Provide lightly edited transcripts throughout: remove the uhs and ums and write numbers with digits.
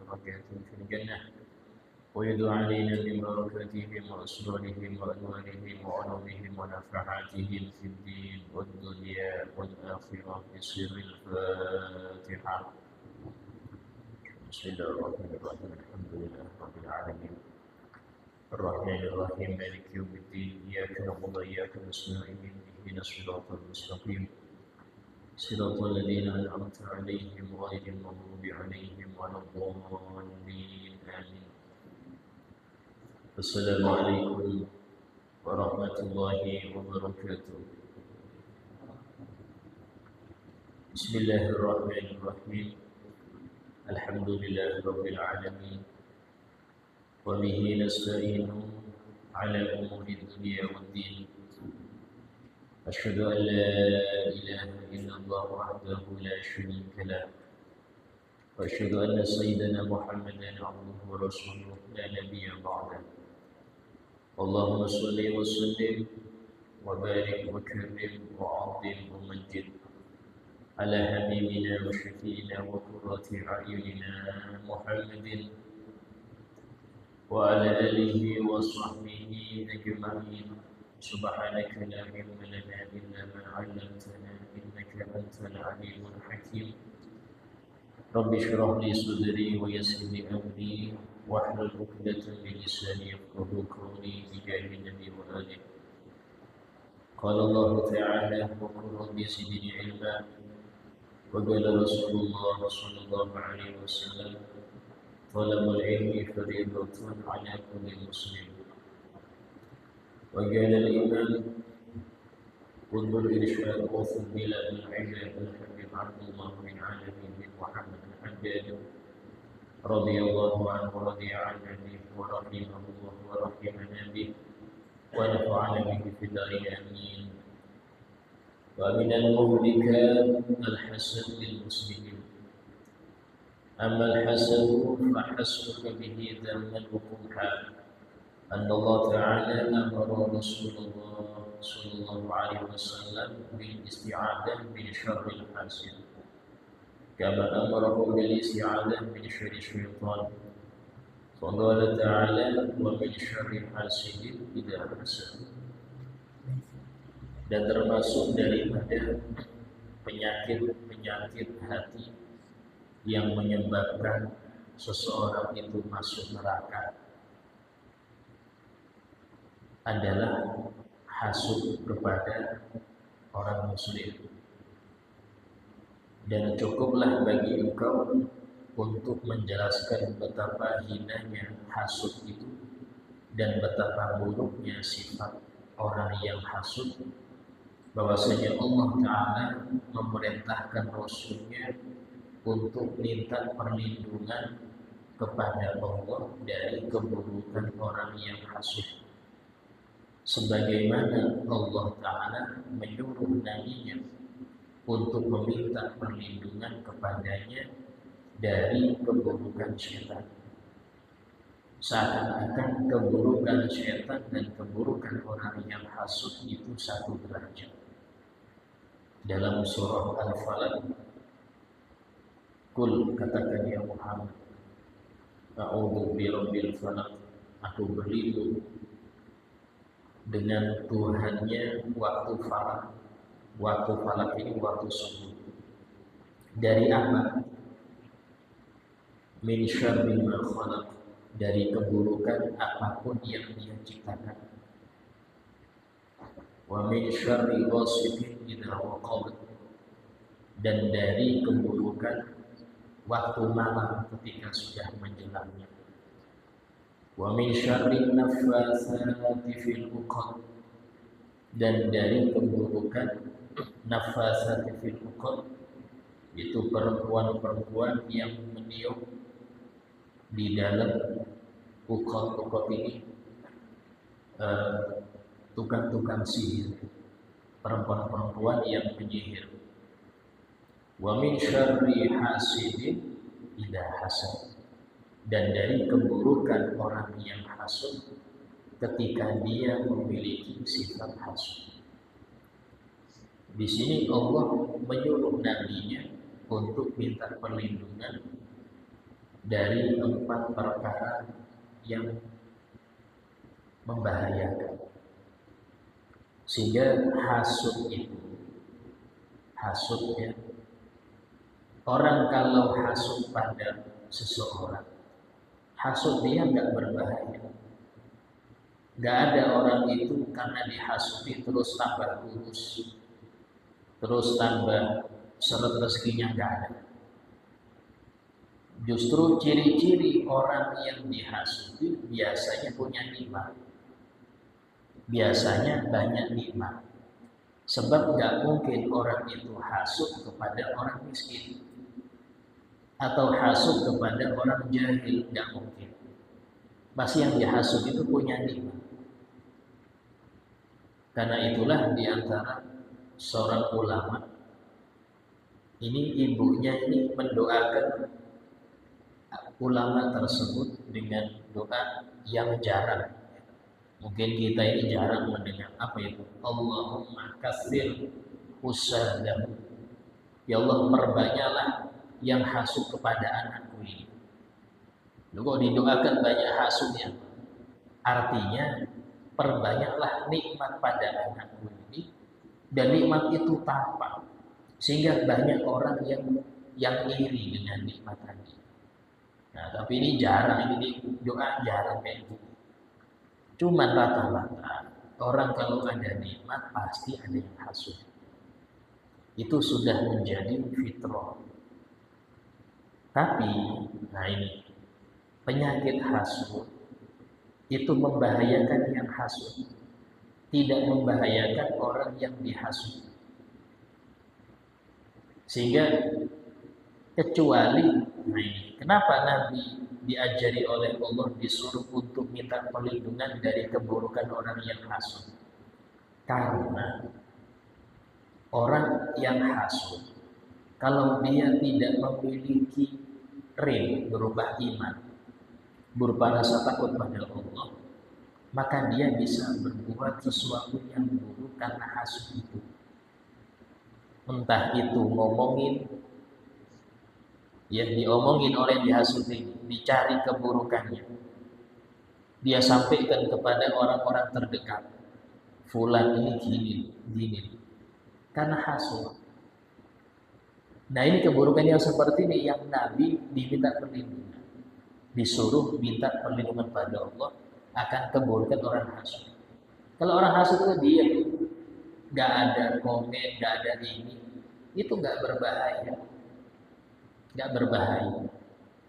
درجاتهم في الجنة ويدعو علينا من بركاتهم وأسرارهم وأنوارهم وعلومهم ونفحاتهم في الدين والدنيا والآخرة بسر الفاتحة. بسم الله الرحمن الرحيم. الحمد لله رب العالمين الرحمن الرحيم مالك يوم الدين إياك نعبد وإياك نستعين اهدنا الصراط المستقيم صراط الذين أنعمت عليهم غير المغضوب عليهم ولا الضالين آمين. السلام عليكم ورحمة الله وبركاته. بسم الله الرحمن الرحيم. الحمد لله رب العالمين وبه نستعين على أمور الدنيا والدين. أشهد أن لا إله إلا الله وحده لا شريك له وأشهد أن سيدنا محمدا عبده ورسوله لا نبي بعده. اللهم صل وسلم وبارك وكرم وعظم ومجد على حبيبنا وشفينا وقرة أعيننا محمد وعلى آله وصحبه أجمعين. سبحانك لا علم لنا إلا ما علمتنا إنك أنت العليم الحكيم. رب اشرح لي صدري ويسر لي أمري واحلل عقدة من لساني يفقهوا قولي بجاه النبي وآله. قال الله تعالى: وقل رب زدني علما. وقال رسول الله صلى الله عليه وسلم: طلب العلم فريضة على كل مسلم. وقال الإمام قطب الإرشاد وفضل العباد الحبيب عبد الله بن علي بن محمد الحجاج رضي الله عنه ورضي عن أبيه ورحمه الله ورحمنا به ونفعنا به في الدارين آمين. ومن المهلكات الحسد للمسلمين. أما الحسد فحسبك به ذما وقبحا أن الله تعالى أمر رسول الله صلى الله عليه وسلم بالاستعاذة من شر الحاسد كما أمره بالاستعاذة من شر الشيطان. فقال تعالى: ومن شر حاسد إذا حسد. Dan termasuk daripada penyakit hati yang menyebabkan seseorang itu masuk neraka adalah hasud kepada orang muslim. Dan cukuplah bagi engkau untuk menjelaskan betapa hinanya hasud itu dan betapa buruknya sifat orang yang hasud, bahwasanya Allah Ta'ala memerintahkan Rasulnya untuk minta perlindungan kepada Allah dari keburukan orang yang hasud, sebagaimana Allah Ta'ala menyuruh Nabi-Nya untuk meminta perlindungan kepadanya dari keburukan syaitan. Seakan-akan keburukan syaitan dan keburukan orang yang hasud itu satu derajat. Dalam surah Al-Falaq, Kul, katakan ya Muhammad, A'udhu birabbil falaq, aku berlindung dengan Tuhannya waktu falak. Waktu falak ini waktu subuh. Dari apa? Min syarri ma khalaq, dari keburukan apapun yang Dia ciptakan. Wa min syarri ghasiqin idza waqab, dan dari keburukan waktu malam ketika sudah menjelamnya. Wa min syarri naffatsati fil 'uqad, dan dari keburukan naffatsati fil 'uqad, itu perempuan-perempuan yang meniup di dalam uqad ini, tukang-tukang sihir, perempuan-perempuan yang penyihir. Wa min syarri hasidin idza hasad, dan dari keburukan orang yang hasud ketika dia memiliki sifat hasud. Di sini Allah menyuruh nabinya untuk minta perlindungan dari 4 perkara yang membahayakan. Sehingga hasud itu, hasudnya, orang kalau hasud pada seseorang, hasud dia nggak berbahaya. Nggak ada orang itu karena dihasudi terus tambah kurus, terus tambah seret rezekinya, nggak ada. Justru ciri-ciri orang yang dihasudi biasanya punya nikmat, biasanya banyak nikmat. Sebab nggak mungkin orang itu hasud kepada orang miskin atau hasud kepada orang jahil, nggak mungkin. Pasti yang dihasud itu punya nikmat. Karena itulah diantara seorang ulama, ini ibunya ini mendoakan ulama tersebut dengan doa yang jarang. Mungkin kita ini jarang mendengar apa itu, Allahumma katsir husadahu. Ya Allah, perbanyaklah yang hasud kepada anakku ini. Lalu didoakan banyak hasudnya, artinya perbanyaklah nikmat pada anakku ini, dan nikmat itu tampak sehingga banyak orang yang iri dengan nikmat tadi. Nah, tapi ini jarang, ini doa jarang kayak gitu. Cuman rata-rata orang kalau ada nikmat pasti ada yang hasud. Itu sudah menjadi fitrah. Tapi, nah ini penyakit hasud itu membahayakan yang hasud, tidak membahayakan orang yang dihasud. Sehingga kecuali, nah ini kenapa Nabi diajari oleh Allah disuruh untuk minta perlindungan dari keburukan orang yang hasud? Karena orang yang hasud, kalau dia tidak memiliki berupa iman, berupa rasa takut pada Allah, maka dia bisa berbuat sesuatu yang buruk karena hasud itu. Entah itu ngomongin, ya diomongin oleh dihasud ini, dicari keburukannya, dia sampaikan kepada orang-orang terdekat, fulan ini gini, karena hasud. Nah ini keburukan yang seperti ini yang Nabi diminta perlindungan, disuruh minta perlindungan pada Allah akan keburukan orang hasud. Kalau orang hasud itu diam, nggak ada komen, nggak ada ini, itu nggak berbahaya, nggak berbahaya.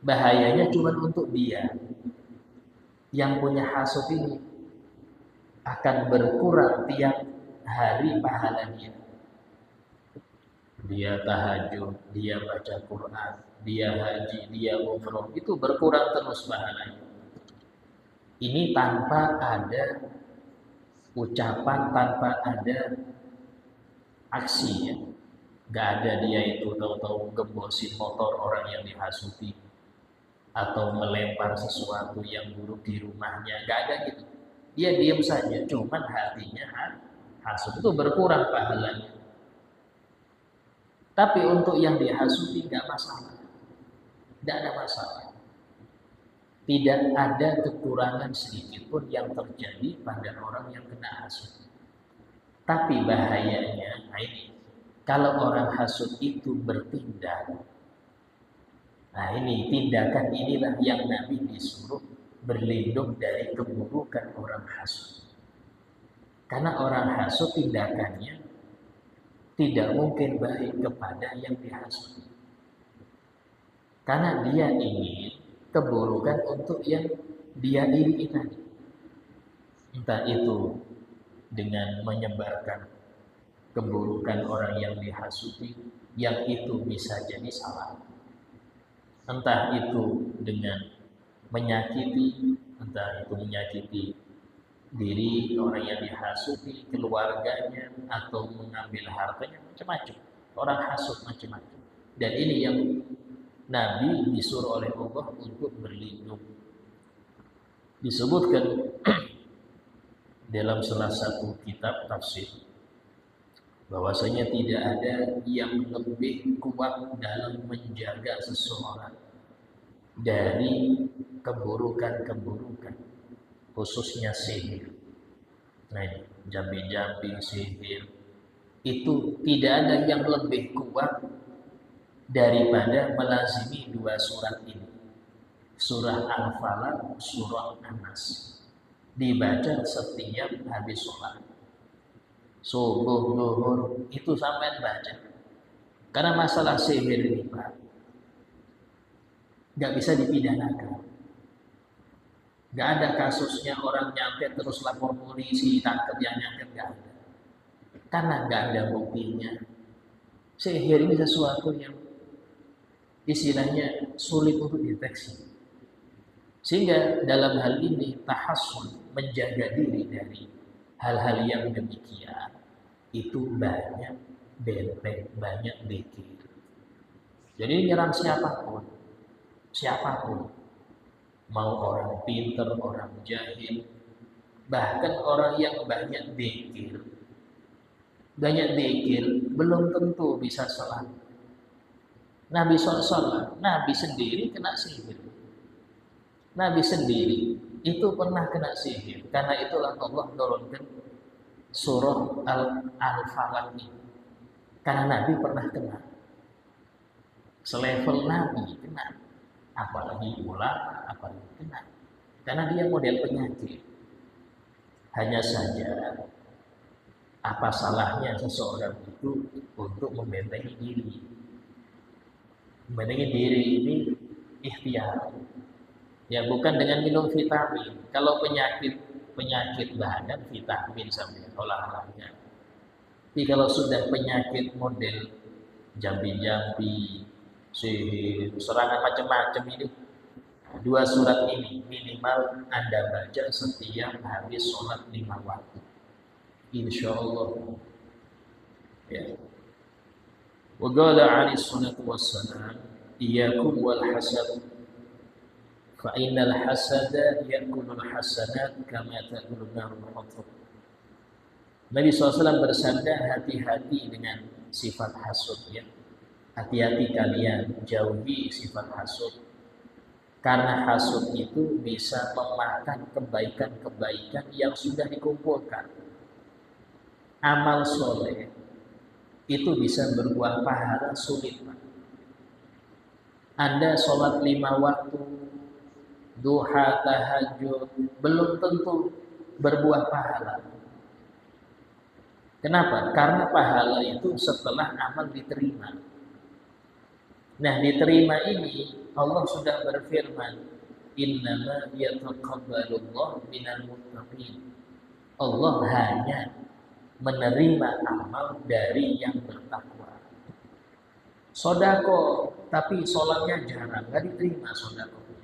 Bahayanya cuma untuk dia yang punya hasud ini, akan berkurang tiap hari pahalanya. Dia tahajud, dia baca Quran, dia haji, dia umroh, itu berkurang terus pahalanya. Ini tanpa ada ucapan, tanpa ada aksi, ya. Gak ada dia itu tahu-tahu gembosin motor orang yang dihasuti atau melempar sesuatu yang buruk di rumahnya, gak ada gitu. Dia diam saja, cuman hatinya hasud, itu berkurang pahalanya. Tapi untuk yang dihasuti nggak masalah, tidak ada masalah. Tidak ada kekurangan sedikit pun yang terjadi pada orang yang kena hasud. Tapi bahayanya, nah ini, kalau orang hasud itu bertindak, nah ini tindakan inilah yang Nabi disuruh berlindung dari keburukan orang hasud. Karena orang hasud tindakannya tidak mungkin baik kepada yang dihasudi. Karena dia ingin keburukan untuk yang dia iri tadi. Entah itu dengan menyebarkan keburukan orang yang dihasudi, yang itu bisa jadi salah. Entah itu dengan menyakiti, entah itu menyakiti diri orang yang dihasuti, keluarganya, atau mengambil hartanya, macam-macam. Orang hasud macam-macam. Dan ini yang Nabi disuruh oleh Allah untuk berlindung. Disebutkan dalam salah satu kitab tafsir bahwasanya tidak ada yang lebih kuat dalam menjaga seseorang dari keburukan-keburukan, khususnya sihir. Nah, ini jambi-jambi, sihir itu tidak ada yang lebih kuat daripada melazimi dua surat ini, surah Al-Falaq, surah An-Nas, dibaca setiap habis sholat subuh, zuhur, itu sampai baca. Karena masalah sihir ini, Pak, nggak bisa dipidanakan. Nggak ada kasusnya orang nyantet terus lapor polisi, tangkap yang nyantet, nggak ada. Karena nggak ada buktinya. Sihir ini sesuatu yang istilahnya sulit untuk deteksi. Sehingga dalam hal ini tahassun, menjaga diri dari hal-hal yang demikian, itu banyak benteng, banyak zikir. Jadi nyerang siapapun, mau orang pinter, orang jahil, bahkan orang yang banyak zikir belum tentu bisa selamat. Nabi SAW, Nabi sendiri kena sihir. Nabi sendiri itu pernah kena sihir. Karena itulah Allah turunkan surah Al-Falaq ini. Karena Nabi pernah kena. Selevel Nabi kena. Apalagi ulama, apalagi kena. Karena dia model penyakit. Hanya saja, apa salahnya seseorang itu untuk membentengi diri? Membentengi diri ini ikhtiar. Ya, bukan dengan minum vitamin. Kalau penyakit badan, vitamin sampai olahraga. Tapi kalau sudah penyakit model jambi-jambi, sihir, serangan macam-macam ini, dua surat ini minimal Anda baca setiap habis sholat 5 waktu. Insya Allah. Ya. Wa qala 'alaihi salatu wassalam, iyyakum wal hasad fa innal hasada ya'kulul hasanat kama ta'kulun narul hatab. Nabi SAW bersabda, hati-hati dengan sifat hasud, ya. Hati-hati kalian, jauhi sifat hasud. Karena hasud itu bisa memakan kebaikan-kebaikan yang sudah dikumpulkan. Amal soleh itu bisa berbuah pahala sulit, Pak. Anda sholat 5 waktu, duha, tahajud, belum tentu berbuah pahala. Kenapa? Karena pahala itu setelah amal diterima. Nah, diterima ini Allah sudah berfirman, innama yataqabbalullahu minal muttaqin. Allah hanya menerima amal dari yang bertakwa. Sodako, tapi sholatnya jarang, nggak diterima sodakonya.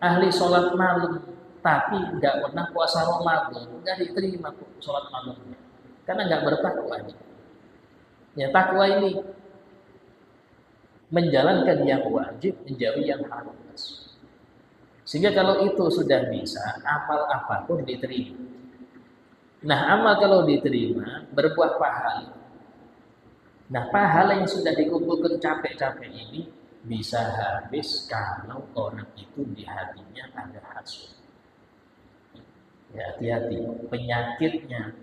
Ahli sholat malam, tapi nggak pernah puasa Ramadan, nggak diterima sholat malamnya, karena nggak bertakwa. Ya, takwa ini menjalankan yang wajib, menjauhi yang haram. Sehingga kalau itu sudah bisa, amal apapun diterima. Nah, amal kalau diterima berbuah pahala. Nah, pahala yang sudah dikumpulkan capek-capek ini bisa habis kalau orang itu di hatinya ada hasud. Ya, hati-hati, penyakitnya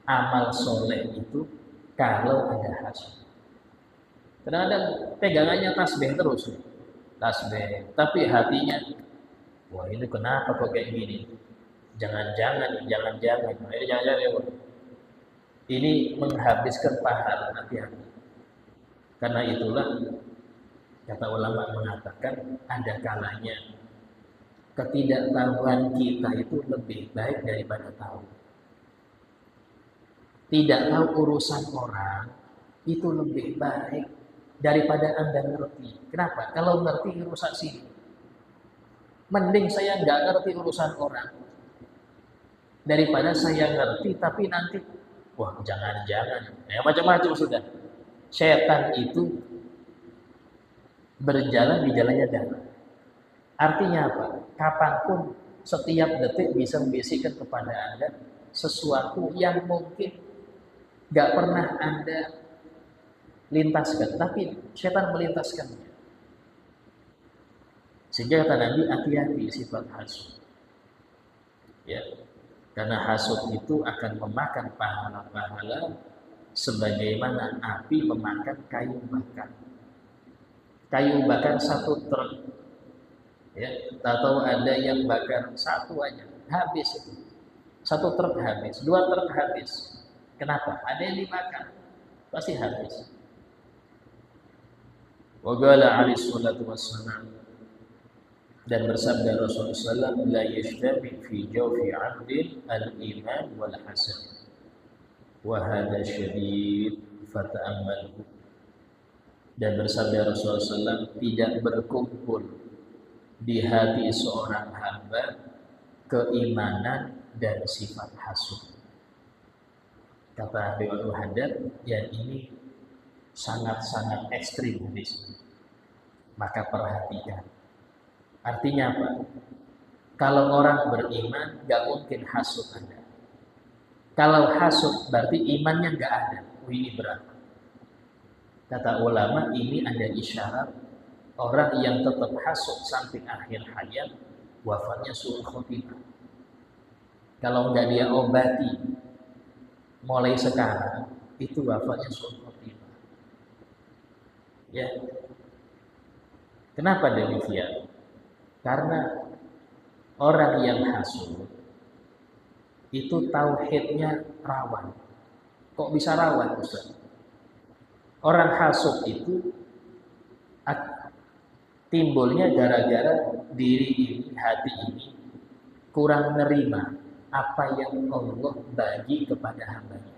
amal soleh itu kalau ada hasud. Kadang-kadang pegangannya tasbih terus, tasbih, tapi hatinya, wah ini kenapa kok kayak gini? Jangan-jangan, ini menghabiskan pahala, hati-hati. Karena itulah kata ulama mengatakan ada kalanya ketidaktahuan kita itu lebih baik daripada tahu. Tidak tahu urusan orang itu lebih baik daripada Anda ngerti. Kenapa? Kalau ngerti urusan sini, mending saya nggak ngerti urusan orang daripada saya ngerti tapi nanti wah jangan-jangan macam-macam sudah. Setan itu berjalan di jalannya darah. Artinya apa? Kapanpun setiap detik bisa membisikkan kepada Anda sesuatu yang mungkin nggak pernah Anda lintaskan, tapi setan melintaskannya. Sehingga kata Nabi, hati-hati sifat hasud. Ya, karena hasud itu akan memakan pahala-pahala sebagaimana api memakan kayu bakar. Kayu bakar satu truk, ya, atau ada yang bakar satu aja, habis itu. Satu truk habis, dua truk habis. Kenapa? Ada yang dibakar, pasti habis. Wa qala alaihi salatu wassalam, dan bersabda Rasulullah SAW, la yajtami fi jawfi 'abdin al-iman wal hasad wa hadha syadid fata'ammalhu. Dan bersabda Rasulullah SAW, tidak berkumpul di hati seorang hamba keimanan dan sifat hasud. Kata Habib Haddad, yang ini sangat-sangat ekstrim di sini. Maka perhatikan. Artinya apa? Kalau orang beriman, gak mungkin hasud ada. Kalau hasud berarti imannya gak ada. Ini berat. Kata ulama, ini ada isyarat orang yang tetap hasud sampai akhir hayat, wafatnya su'ul khotimah. Kalau nggak dia obati mulai sekarang, itu wafatnya su'ul khotimah. Ya. Kenapa demikian? Karena orang yang hasud itu tauhidnya rawan. Kok bisa rawan, Ustaz? Orang hasud itu timbulnya gara-gara diri ini, hati ini kurang menerima apa yang Allah bagi kepada hambanya.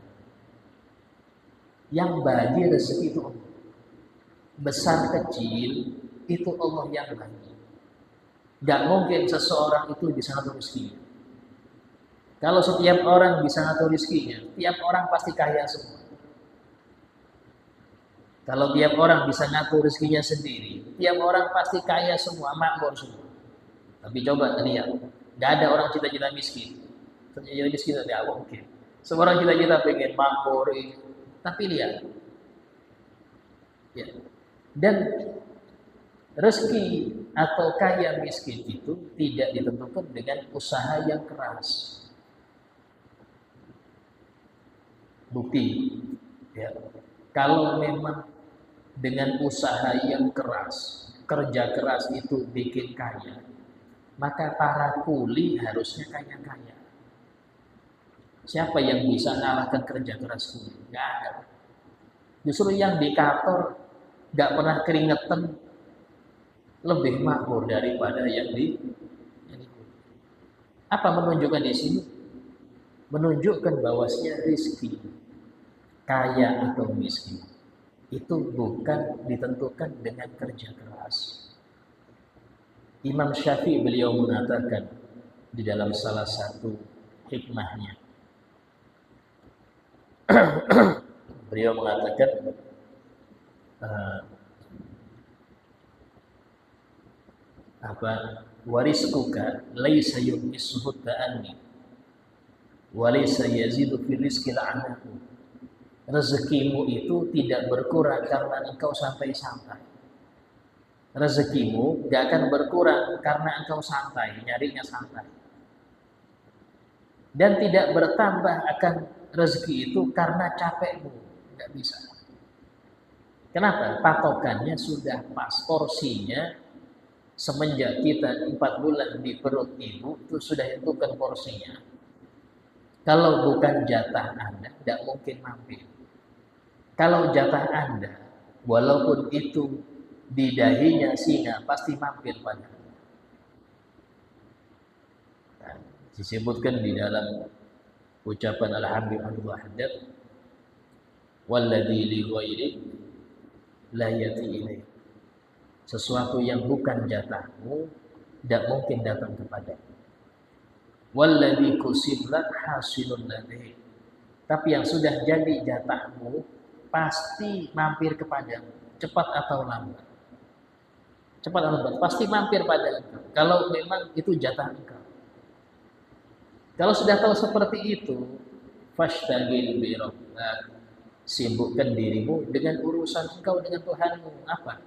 Yang bagi rezeki itu Allah. Besar kecil itu Allah yang bagi. Gak mungkin seseorang itu bisa ngatur rezekinya. Kalau setiap orang bisa ngatur rezekinya, tiap orang pasti kaya semua. Kalau tiap orang bisa ngatur rezekinya sendiri, tiap orang pasti kaya semua, makmur semua. Tapi coba lihat, nggak ada orang cita-cita miskin. Cita-cita miskin tidak mungkin. Semua orang cita-cita pengen makmur, tapi lihat, ya. Dan rezeki atau kaya miskin itu tidak ditentukan dengan usaha yang keras. Bukti, ya. Kalau memang dengan usaha yang keras, kerja keras itu bikin kaya, maka para kuli harusnya kaya-kaya. Siapa yang bisa ngalahkan kerja keras kuli? Nggak ada. Justru yang di kantor nggak pernah keringetan lebih makmur daripada yang di apa menunjukkan di sini? Menunjukkan bahwasanya rezeki kaya atau miskin itu bukan ditentukan dengan kerja keras. Imam Syafi'i beliau mengatakan di dalam salah satu hikmahnya, beliau mengatakan wariskuka laisa yumisuhu ta'anni wa laysa yazidu fi rizqil anahu. Rezekimu itu tidak berkurang karena engkau santai-santai. Rezekimu gak akan berkurang karena engkau santai, nyarinya santai. Dan tidak bertambah akan rezeki itu karena capekmu, gak bisa. Kenapa? Patokannya sudah pas, porsinya semenjak kita 4 bulan di perut ibu itu sudah ditentukan porsinya. Kalau bukan jatah Anda, tidak mungkin mampir. Kalau jatah Anda, walaupun itu di dahinya singa, pasti mampir pada Anda. Nah, disebutkan di dalam ucapan Alhamdulillah Haddad, walladzi li ghairi la yati ilaih. Sesuatu yang bukan jatahmu tidak mungkin datang kepada. Walladzi kusiblat hasilun ladzi. Tapi yang sudah jadi jatahmu pasti mampir kepadamu, cepat atau lambat. Cepat atau lambat, pasti mampir pada engkau. Kalau memang itu jatah engkau. Kalau sudah tahu seperti itu, fashtagil bi rabbik, sibukkan dirimu dengan urusan engkau dengan Tuhanmu. Apa?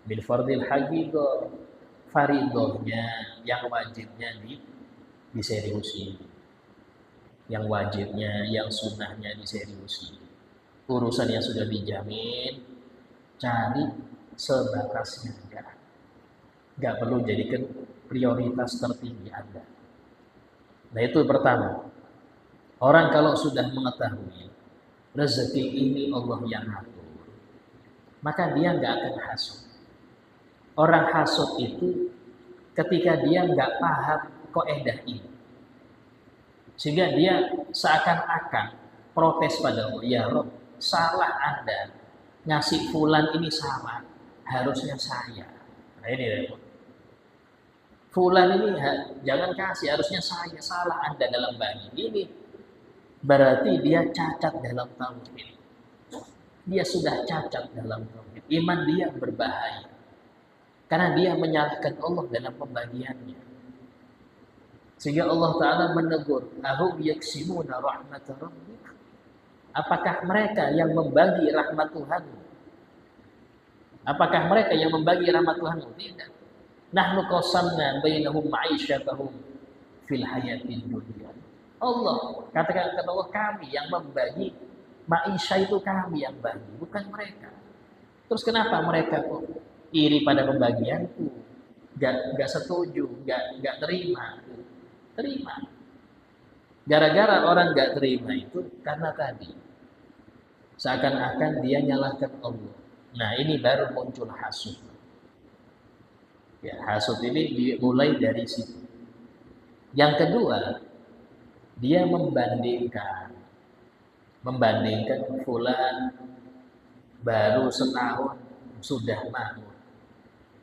Bil fardil haqiqah, faridohnya, yang wajibnya diseriusi. Yang wajibnya, yang sunnahnya diseriusi. Urusan yang sudah dijamin, cari sebatasnya aja. Nggak perlu jadikan prioritas tertinggi Anda. Nah itu pertama. Orang kalau sudah mengetahui rezeki ini Allah yang atur, maka dia nggak akan hasud. Orang hasud itu ketika dia nggak paham kaidah ini, sehingga dia seakan-akan protes pada Allah, ya Rob, salah Anda ngasih fulan ini salah, harusnya saya. Nah ini repot. Fulan ini jangan kasih, harusnya saya, salah Anda dalam bagi ini. Berarti dia cacat dalam tauhid. Dia sudah cacat dalam tauhid. Iman dia berbahaya. Karena dia menyalahkan Allah dalam pembagiannya. Sehingga Allah Ta'ala menegur, ahum yaksimuna rahmat rabbik. Apakah mereka yang membagi rahmat Tuhan? Apakah mereka yang membagi rahmat Tuhan? Tidak. Nahnu qasamna bainahum ma'isyatahum fil hayatid dunya. Allah, kata Allah, kami yang membagi ma'isyah, itu kami yang bagi, bukan mereka. Terus kenapa mereka kok iri pada pembagianku? Gak setuju, gak terima. Terima. Gara-gara orang gak terima itu karena tadi seakan-akan dia nyalahkan Allah. Nah ini baru muncul hasud. Ya, hasud ini dimulai dari situ. Yang kedua, dia membandingkan fulan baru setahun sudah makmur,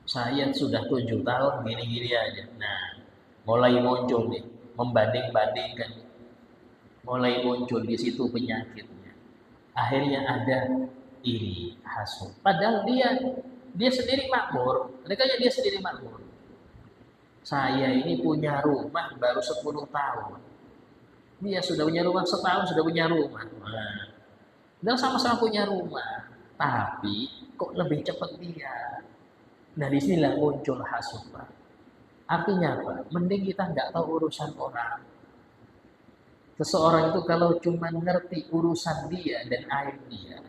saya sudah 7 tahun gini-gini aja. Nah mulai muncul nih membanding-bandingkan, mulai muncul di situ penyakitnya. Akhirnya ada iri, hasud. Padahal dia sendiri makmur, mereka dia sendiri makmur. Saya ini punya rumah baru 10 tahun. Dia sudah punya rumah setahun, sudah punya rumah. Nah, dan sama-sama punya rumah, tapi kok lebih cepat dia. Nah disinilah muncul hasud. Artinya apa? Mending kita nggak tahu urusan orang. Seseorang itu kalau cuma ngerti urusan dia dan aib dia,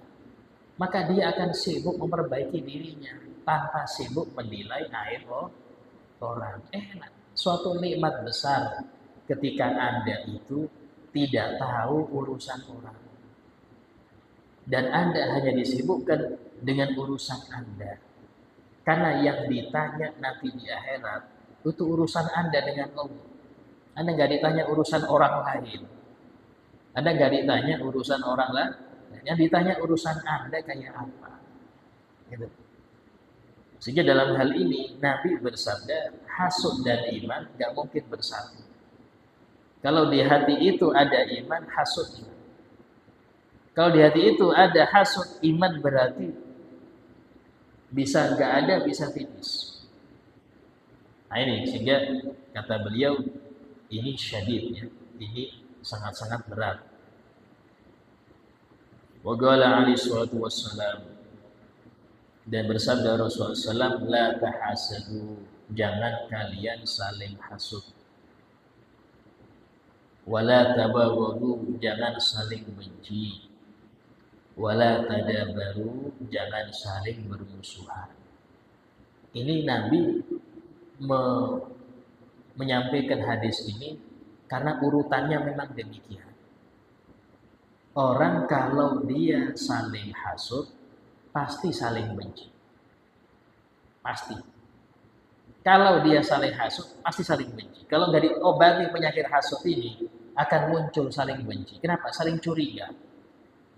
maka dia akan sibuk memperbaiki dirinya tanpa sibuk menilai aib orang. Enak. Suatu nikmat besar ketika Anda itu tidak tahu urusan orang. Dan Anda hanya disibukkan dengan urusan Anda. Karena yang ditanya nanti di akhirat itu urusan Anda dengan Allah. Anda nggak ditanya urusan orang lain. Anda nggak ditanya urusan orang lain. Yang ditanya urusan Anda kayak apa. Gitu. Sehingga dalam hal ini Nabi bersabda, hasud dan iman nggak mungkin bersatu. Kalau di hati itu ada iman, hasud iman. Kalau di hati itu ada hasud, iman berarti bisa nggak ada, bisa tipis. Nah ini sehingga kata beliau ini syadid ya, ini sangat-sangat berat. Wa qala alaihi salatu wassalam, dan bersabda Rasulullah SAW, la tahasadu, jangan kalian saling hasud. Wala tabaghadu, jangan saling benci. Wala tadabaru, jangan saling bermusuhan. Ini Nabi menyampaikan hadis ini karena urutannya memang demikian. Orang kalau dia saling hasud, pasti saling benci. Pasti. Kalau dia saling hasud, pasti saling benci. Kalau nggak diobati penyakit hasud ini, akan muncul saling benci. Kenapa? Saling curiga.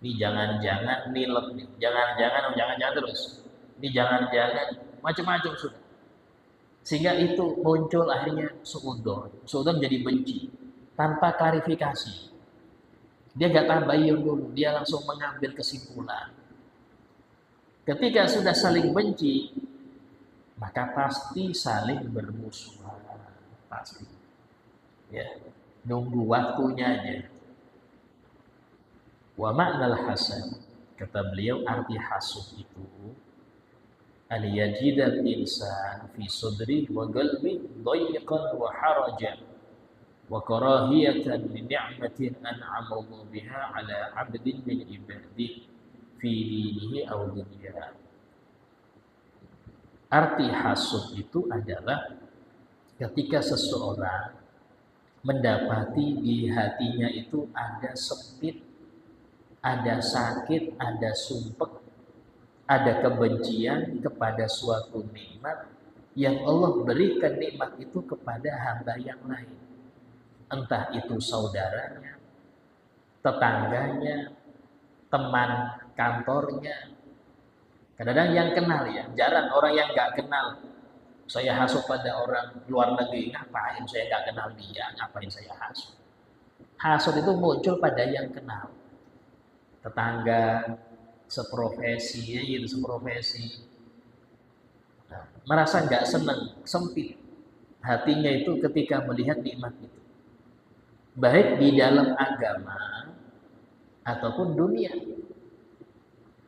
Ini jangan-jangan nilep nih, jangan-jangan terus. Ini jangan-jangan macam-macam sudah. Sehingga itu muncul akhirnya suudzon. Suudzon jadi benci tanpa klarifikasi. Dia nggak tabayun dulu, dia langsung mengambil kesimpulan. Ketika sudah saling benci, maka pasti saling bermusuhan, pasti. Ya, nunggu waktunya aja. Wa ma'nal hasad, kata beliau, arti hasud itu an yajidal insan fi sudri wa qalbi dayqan wa harajan wa karahiyatan li ni'matin an'ama Allah biha ala 'abdin min ibadihi fi dinihi aw dunya. Arti hasud itu adalah ketika seseorang mendapati di hatinya itu ada sempit, ada sakit, ada sumpek, ada kebencian kepada suatu nikmat yang Allah berikan nikmat itu kepada hamba yang lain. Entah itu saudaranya, tetangganya, teman kantornya. Kadang-kadang yang kenal ya, jarang orang yang nggak kenal. Saya hasut pada orang luar negeri, ngapain saya nggak kenal dia, ngapain saya hasut. Hasut itu muncul pada yang kenal. Tetangga, seprofesi, ya gitu, seprofesi. Nah, merasa nggak senang, sempit hatinya itu ketika melihat nikmat itu. Baik di dalam agama ataupun dunia.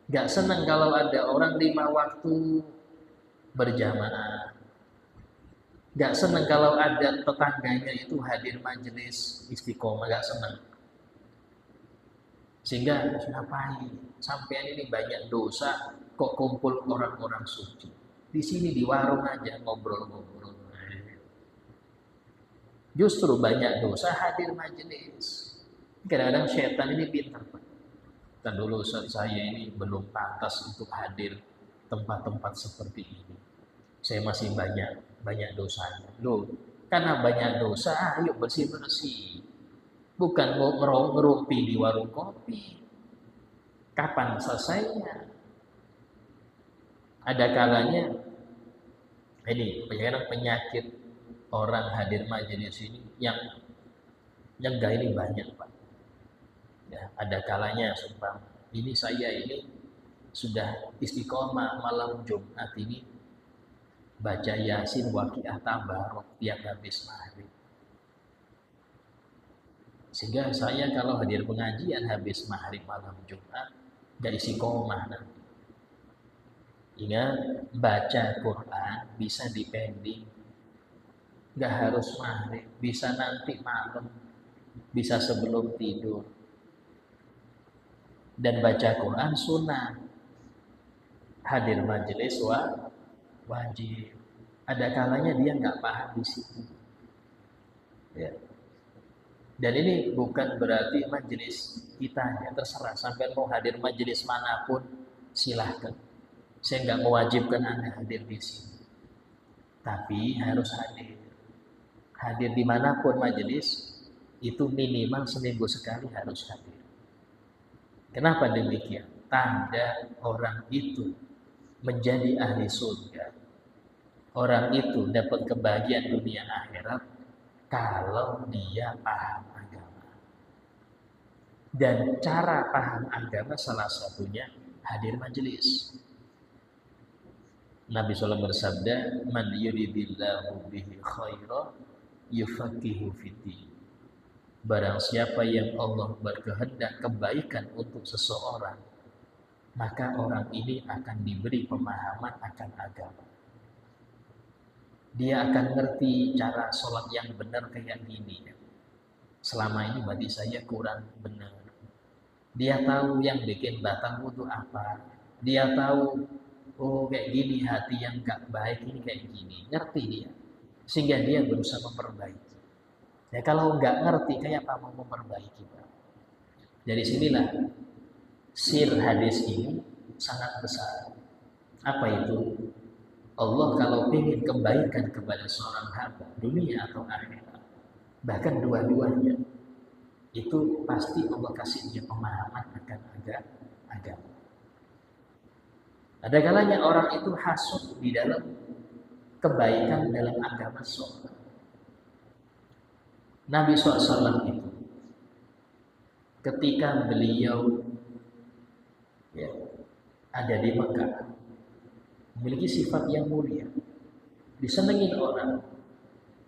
Nggak senang kalau ada orang 5 waktu berjamaah. Nggak senang kalau ada tetangganya itu hadir majelis istiqomah, nggak senang. Sehingga ngapain? Sampean ini banyak dosa, kok kumpul orang-orang suci. Di sini di warung aja ngobrol-ngobrol. Justru banyak dosa hadir majelis. Kadang-kadang setan ini pintar, Pak. Dan dulu saya ini belum pantas untuk hadir tempat-tempat seperti ini. Saya masih banyak dosanya. Loh, karena banyak dosa, ayo bersih-bersih. Bukan mau ngerumpi di warung kopi. Kapan selesainya? Ada kalanya ini penyakit orang hadir majelis ini yang nyegah ini banyak, Pak. Ya, ada kalanya sumpah ini saya ini sudah istiqomah malam Jumat ini baca Yasin Waqiah Tabarok tiap habis maghrib. Sehingga saya kalau hadir pengajian habis maghrib malam Jumat gak istiqomah nanti. Ingat, baca Quran bisa dipending, gak harus maghrib, bisa nanti malam, bisa sebelum tidur. Dan baca Quran sunnah, hadir majelis wajib. Ada kalanya dia nggak paham di situ. Ya. Dan ini bukan berarti majelis kita ya, terserah sampai mau hadir majelis manapun silahkan. Saya nggak mewajibkan Anda hadir di sini, tapi harus hadir. Hadir dimanapun majelis itu minimal seminggu sekali harus hadir. Kenapa demikian? Tanda orang itu menjadi ahli surga. Orang itu dapat kebahagiaan dunia akhirat kalau dia paham agama. Dan cara paham agama salah satunya hadir majelis. Nabi SAW bersabda, "Man yuridillahu bihi khaira yufaqihu fiddin." Barang siapa yang Allah berkehendak kebaikan untuk seseorang, maka orang ini akan diberi pemahaman akan agama. Dia akan ngerti cara sholat yang benar kayak gini. Selama ini bagi saya kurang benar. Dia tahu yang bikin batal wudu apa. Dia tahu, oh kayak gini hati yang gak baik ini kayak gini. Ngerti dia. Sehingga dia berusaha memperbaiki. Ya kalau nggak ngerti kayak apa mau memperbaiki. Dari sinilah sir hadis ini sangat besar. Apa itu? Allah kalau ingin kebaikan kepada seorang hamba, dunia atau akhirat, bahkan dua-duanya, itu pasti Allah kasih dia pemahaman akan agama. Ada kalanya orang itu hasud di dalam kebaikan dalam agama seorang. Nabi SAW itu ketika beliau ya, ada di Mekah memiliki sifat yang mulia, disenangi orang,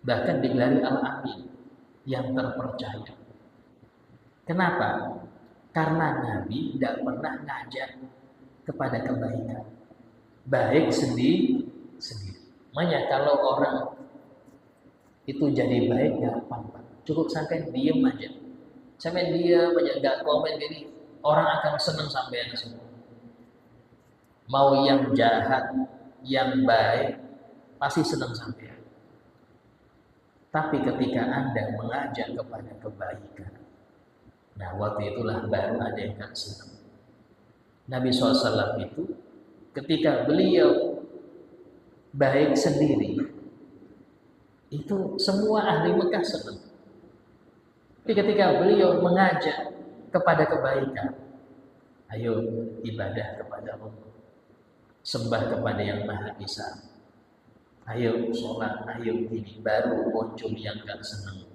bahkan digelari Al-Amin yang terpercaya. Kenapa? Karena Nabi tidak pernah ngajak kepada kebaikan, baik sendiri. Makanya kalau orang itu jadi baik nggak apa-apa, cukup sampai diem aja, nggak komen, jadi orang akan senang sampai semua. Mau yang jahat, yang baik, pasti senang sampai. Tapi ketika Anda mengajak kepada kebaikan, nah waktu itulah baru ada yang nggak senang. Nabi SAW itu ketika beliau baik sendiri, itu semua ahli Mekah senang. Tapi ketika beliau mengajak kepada kebaikan, ayo ibadah kepada Allah, sembah kepada yang Maha Esa, ayo sholat, ayo ini, baru muncul yang gak senang,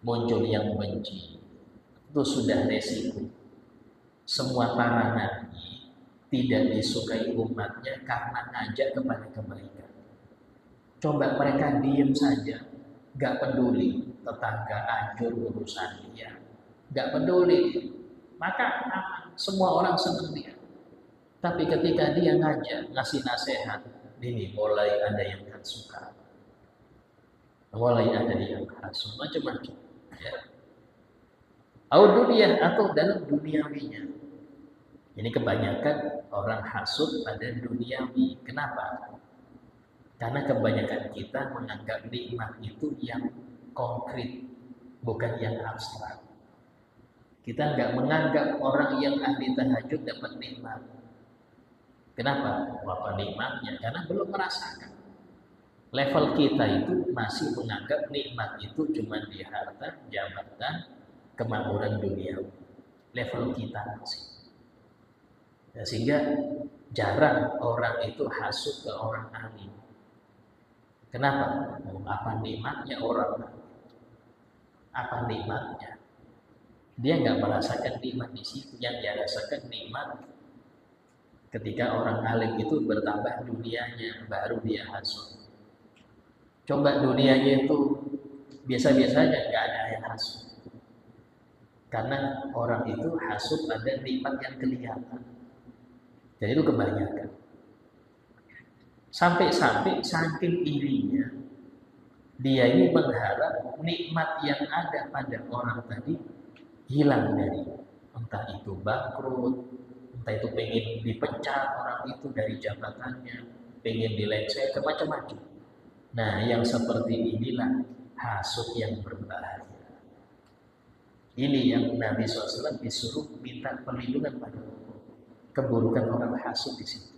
muncul yang benci. Itu sudah resiko. Semua para nabi tidak disukai umatnya karena ngajak kepada kebaikan. Coba mereka diem saja, gak peduli tetangga hancur urusan dia, gak peduli, maka semua orang senang dia. Tapi ketika dia ngajak, ngasih nasihat, ini mulai ada yang gak suka, mulai ada yang hasut, macam-macam. Ya. Dunia atau dalam duniawinya. Ini kebanyakan orang hasut pada duniawi. Kenapa? Karena kebanyakan kita menganggap nikmat itu yang konkret, bukan yang abstrak. Kita nggak menganggap orang yang ahli tahajud dapat nikmat. Kenapa? Apa nikmatnya? Karena belum merasakan. Level kita itu masih menganggap nikmat itu cuma di harta, jabatan, kemakmuran dunia. Level kita masih. Ya, sehingga jarang orang itu hasut ke orang ahli. Kenapa? Apa nikmatnya orang? Apa nikmatnya? Dia nggak merasakan nikmat di situ. Yang dia rasakan nikmat ketika orang alim itu bertambah dunianya, baru dia hasut. Coba dunianya itu biasa-biasa aja, nggak ada yang hasut. Karena orang itu hasut pada nikmat yang kelihatan. Jadi itu kebanyakan. Sampai-sampai saking irinya, dia ini mengharap nikmat yang ada pada orang tadi hilang dari, entah itu bangkrut, entah itu pengen dipecat orang itu dari jabatannya, pengen dilecehkan, macam-macam. Nah, yang seperti inilah hasut yang berbahaya. Ini yang Nabi SAW disuruh minta perlindungan pada Allah. Keburukan orang hasut di situ.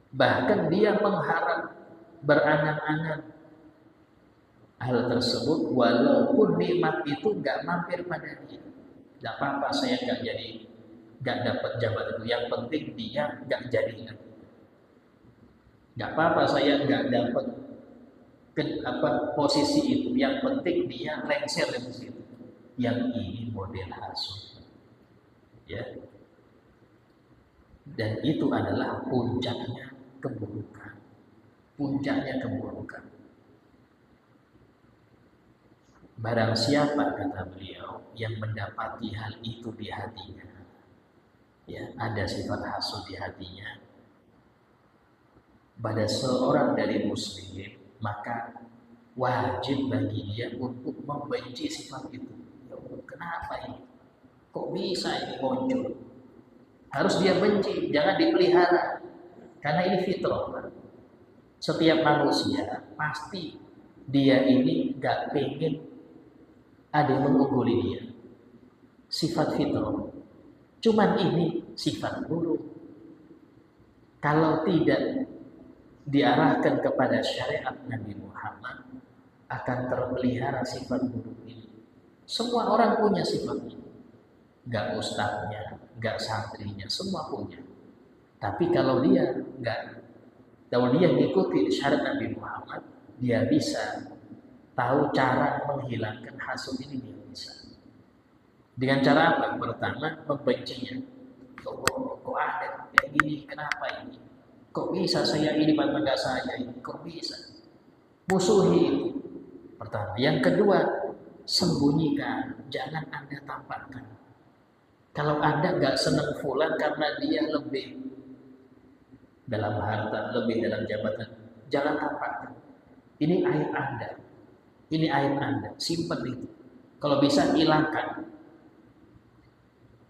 Bahkan dia mengharap, berangan-angan hal tersebut, walaupun nikmat itu nggak mampir pada dia. Nggak apa-apa, saya nggak dapat jabatan itu. Yang penting dia nggak jadi. Nggak apa-apa, saya nggak dapat posisi itu. Yang penting dia lengser di situ. Yang ini model hasut. Ya. Dan itu adalah puncaknya keburukan. Puncaknya keburukan. Barang siapa, kata beliau, yang mendapati hal itu di hatinya, ya, ada sifat hasut di hatinya pada seorang dari muslim, maka wajib bagi dia untuk membenci sifat itu. Ya Allah, kenapa ini? Kok bisa ini muncul? Harus dia benci, jangan dipelihara. Karena ini fitrah. Setiap manusia pasti dia ini gak pengen ada yang mengungguli dia. Sifat fitrah. Cuman ini sifat buruk. Kalau tidak diarahkan kepada syariat Nabi Muhammad, akan terpelihara sifat buruk ini. Semua orang punya sifat ini. Gak ustadznya, gak santrinya, semua punya. Tapi kalau dia mengikuti syariat Nabi Muhammad, dia bisa tahu cara menghilangkan hasut ini, dia bisa. Dengan cara apa? Pertama, membencinya. Kok ada kayak gini? Kenapa ini? Kok bisa saya ini pada saya ini? Kok bisa? Musuhi itu. Pertama. Yang kedua, sembunyikan, jangan Anda tampakkan. Kalau Anda nggak senang fulan karena dia lebih dalam harta, lebih dalam jabatan. Jangan tampakkan. Ini aib Anda. Ini aib Anda. Simpan itu. Kalau bisa hilangkan.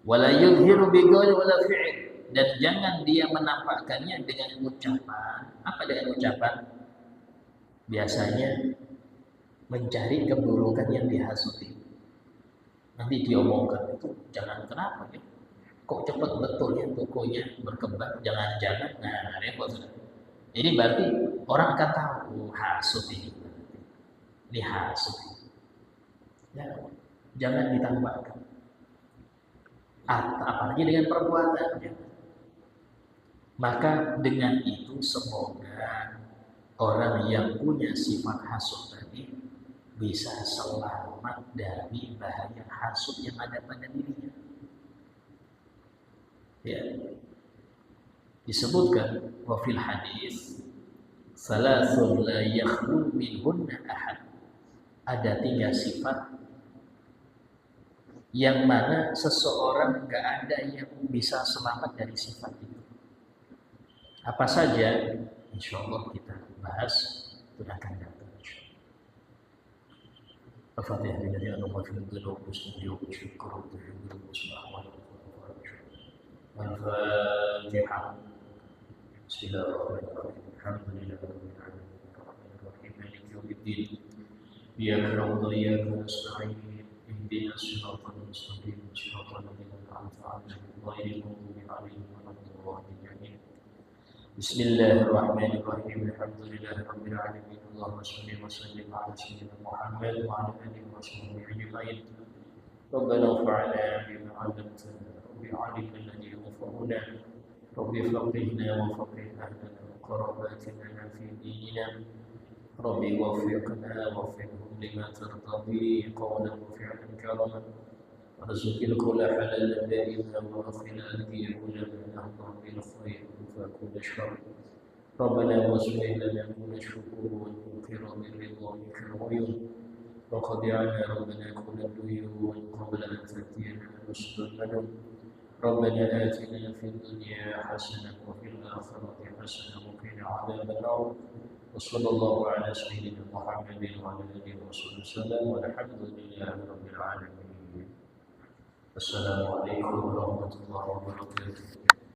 Wala yudhiru biqauli wala fi'il. Dan jangan dia menampakkannya dengan ucapan. Apa dengan ucapan? Biasanya mencari keburukan yang dihasuti. Nanti diomongkan itu, jangan kenapa ya? Kok cepat betul ya tokonya berkembang? Jangan-jangan, nah repot sudah. Ini berarti orang akan tahu hasut ini. Ini hasut. Ya, jangan ditambahkan. Apalagi dengan perbuatannya. Maka dengan itu semoga orang yang punya sifat hasut tadi bisa selamat dari bahaya hasut yang ada pada dirinya. Ya. Disebutkan wa fil hadis salasun la yakhlu minhunna ahad. Ada 3 sifat yang mana seseorang enggak ada yang bisa selamat dari sifat itu. Apa saja? Insyaallah kita bahas akan datang. الفاتحة لله اللهم اغفر لنا ومسلمين وشكر وتحمد وصلاة الفاتحة بسم الله الرحمن الرحيم الحمد لله رب العالمين الرحمن الرحيم مالك يوم الدين إياك نعبد وإياك نستعين اهدنا الصراط المستقيم صراط الذين أنعمت عليهم غير المغضوب عليهم ولا الضالين بسم الله الرحمن الرحيم الحمد لله رب العالمين اللهم صل وسلم على سيدنا محمد وعلى اله وصحبه اجمعين ربنا انفعنا بما علمتنا رب علمنا الذي ينفعنا رب فقهنا وفقه اهلنا وقراباتنا في ديننا رب وفقنا وفقهم لما ترتضي قولا وفعلا كرما وارزق الكل حلالا دائما واغفنا الذي علما نهضا بالخير وكل شر ربنا واصلح لنا كل الشكور والمنكر بالرضا منك العيون وقد عنا ربنا كل الديون قبل ان تاتينا رسل المنون ربنا اتنا في الدنيا حسنه وفي الاخره حسنه وقنا عذاب النار وصلى الله على سيدنا محمد وعلى اله وصحبه وسلم والحمد لله رب العالمين السلام عليكم ورحمه الله وبركاته